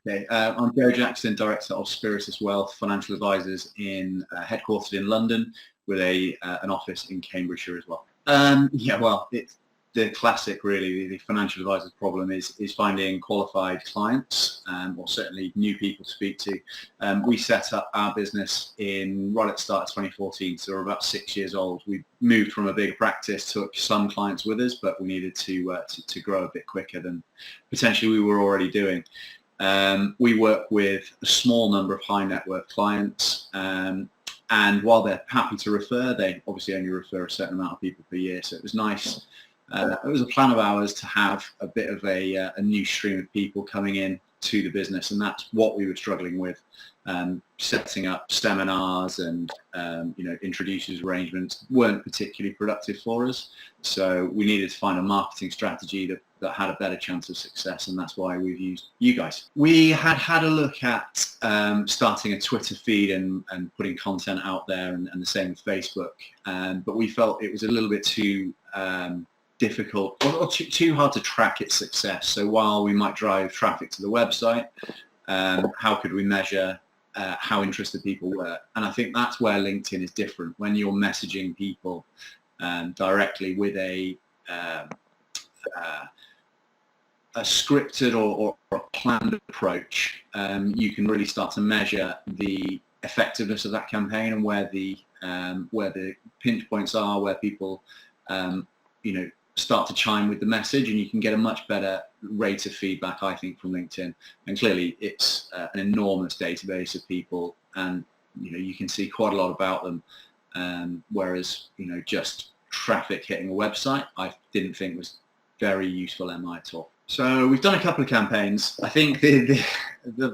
Okay, I'm Joe Jackson, Director of Spiritus Wealth Financial Advisors headquartered in London with an office in Cambridgeshire as well. Yeah, well, it's the classic, really. The financial advisor's problem is finding qualified clients, or certainly new people to speak to. We set up our business right at the start of 2014, so we're about 6 years old. We moved from a bigger practice, took some clients with us, but we needed to grow a bit quicker than potentially we were already doing. We work with a small number of high net worth clients, and while they're happy to refer, they obviously only refer a certain amount of people per year. So it was nice. It was a plan of ours to have a bit of a new stream of people coming in to the business, and that's what we were struggling with. Setting up seminars and introducers arrangements weren't particularly productive for us. So we needed to find a marketing strategy that had a better chance of success, and that's why we've used you guys. We had a look at starting a Twitter feed and putting content out there, and the same with Facebook, but we felt it was a little bit too difficult or too hard to track its success. So while we might drive traffic to the website, how could we measure how interested people were? And I think that's where LinkedIn is different. When you're messaging people directly with a scripted or a planned approach, you can really start to measure the effectiveness of that campaign and where the pinch points are, where people start to chime with the message, and you can get a much better rate of feedback, I think, from LinkedIn. And clearly it's an enormous database of people, and you can see quite a lot about them, whereas just traffic hitting a website I didn't think was very useful at all. So we've done a couple of campaigns. I think the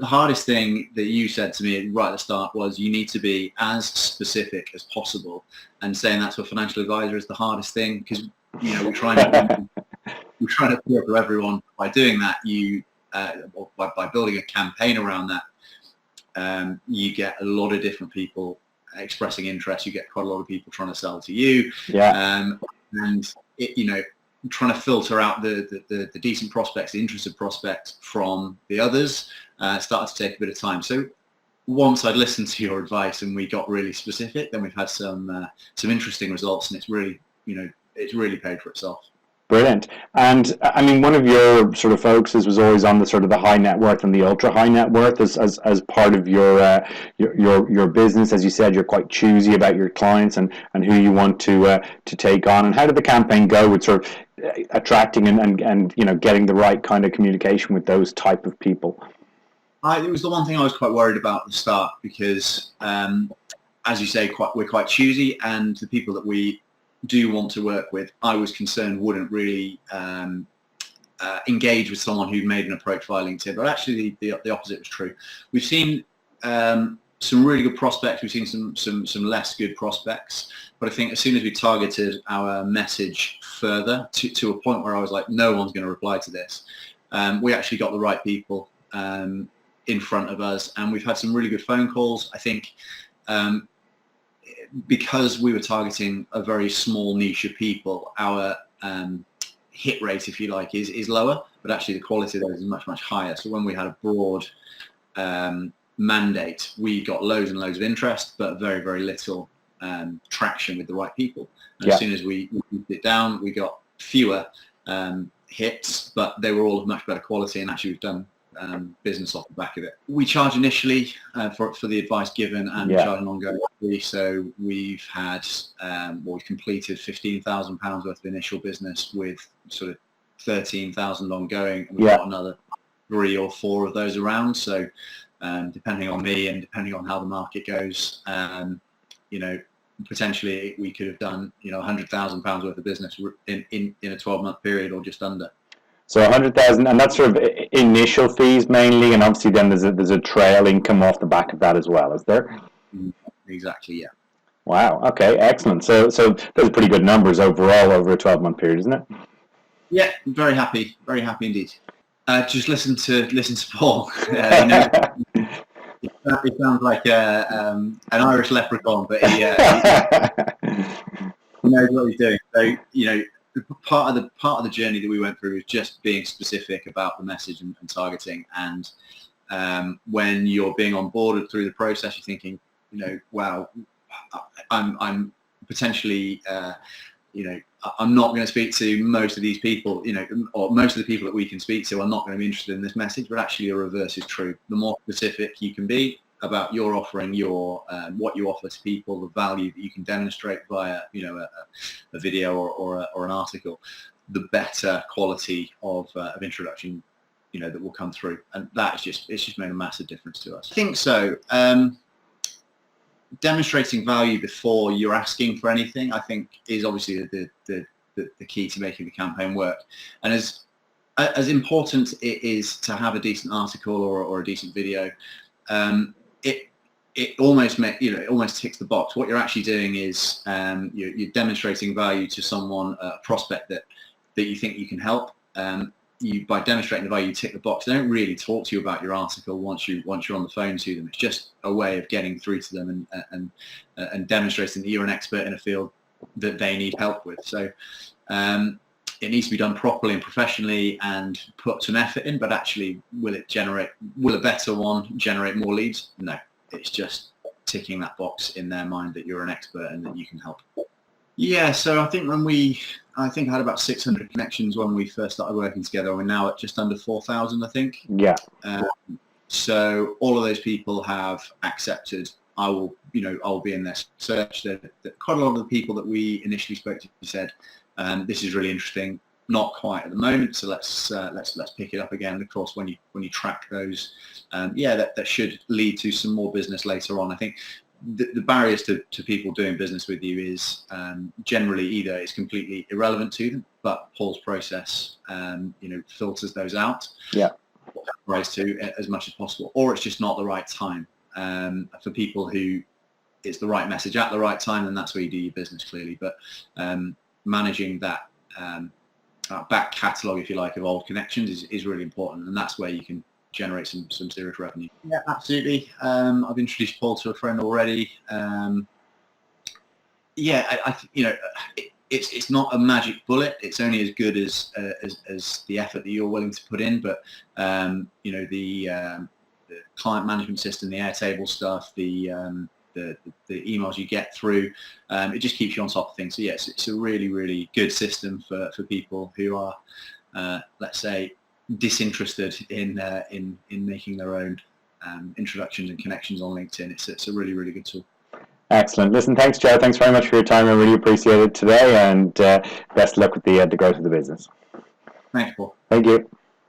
hardest thing that you said to me right at the start was you need to be as specific as possible, and saying that to a financial advisor is the hardest thing, because we're trying to appeal to everyone. By doing that, or by building a campaign around that, you get a lot of different people expressing interest. You get quite a lot of people trying to sell to you, and trying to filter out the decent prospects, the interested prospects from the others started to take a bit of time. So once I'd listened to your advice and we got really specific, then we've had some interesting results, and it's really paid for itself. Brilliant. And I mean, one of your sort of focuses was always on the sort of the high net worth and the ultra high net worth as part of your business. As you said, you're quite choosy about your clients and who you want to take on. And how did the campaign go with sort of attracting and getting the right kind of communication with those type of people? It was the one thing I was quite worried about at the start, because as you say, we're quite choosy, and the people that we do want to work with, I was concerned wouldn't really engage with someone who'd made an approach via LinkedIn. But actually the opposite was true. We've seen some really good prospects. We've seen some less good prospects. But I think as soon as we targeted our message further to a point where I was like, no one's going to reply to this, we actually got the right people in front of us, and we've had some really good phone calls. I think because we were targeting a very small niche of people, our hit rate, if you like, is lower, but actually the quality of those is much, much higher. So when we had a broad mandate, we got loads and loads of interest, but very, very little traction with the right people. And as soon as we moved it down, we got fewer hits, but they were all of much better quality, and actually we've done business off the back of it. We charge initially for the advice given, and we charge an ongoing fee. So we've had we've completed £15,000 worth of initial business with sort of 13,000 ongoing, and we've got another 3 or 4 of those around. So depending on me and depending on how the market goes, potentially we could have done £100,000 worth of business in a 12-month period, or just under. So 100,000, and that's sort of initial fees mainly, and obviously then there's a trail income off the back of that as well, is there? Exactly, yeah. Wow. Okay. Excellent. So those are pretty good numbers overall over a 12-month period, isn't it? Yeah. Very happy indeed. Just listen to Paul. He sounds like an Irish leprechaun, but he knows what he's doing. So part of the journey that we went through was just being specific about the message and targeting, and When you're being onboarded through the process, you're thinking, wow, I'm potentially, I'm not going to speak to most of these people, or most of the people that we can speak to are not going to be interested in this message, but actually the reverse is true. The more specific you can be about your offering, what you offer to people, the value that you can demonstrate via, a video or an article, the better quality of introduction, that will come through. And it's just made a massive difference to us. I think so. Demonstrating value before you're asking for anything, I think, is obviously the key to making the campaign work. And as important it is to have a decent article or a decent video, it almost ticks the box. What you're actually doing is you're demonstrating value to someone, a prospect that you think you can help. By demonstrating the value, you tick the box. They don't really talk to you about your article once you're on the phone to them. It's just a way of getting through to them and demonstrating that you're an expert in a field that they need help with. So it needs to be done properly and professionally and put some effort in. But actually, will a better one generate more leads? No, it's just ticking that box in their mind that you're an expert and that you can help. Yeah, so I think I had about 600 connections when we first started working together. We're now at just under 4,000, I think. Yeah. So all of those people have accepted. I'll be in their search. Quite a lot of the people that we initially spoke to said, "This is really interesting." Not quite at the moment, so let's pick it up again. And of course, when you track those, that should lead to some more business later on. I think the barriers to people doing business with you is generally either it's completely irrelevant to them, but Paul's process filters those out, tries to as much as possible, or it's just not the right time. For people who it's the right message at the right time, then that's where you do your business clearly. But managing that back catalogue, if you like, of old connections is really important, and that's where you can generate some serious revenue. Yeah, absolutely. I've introduced Paul to a friend already. It's not a magic bullet. It's only as good as the effort that you're willing to put in. But the client management system, the Airtable stuff, the emails you get through, it just keeps you on top of things. So yes, it's a really, really good system for people who are, let's say, disinterested in making their own introductions and connections on LinkedIn. It's a really, really good tool. Excellent. Listen, thanks, Joe. Thanks very much for your time. I really appreciate it today, and best of luck with the growth of the business. Thanks, Paul. Thank you.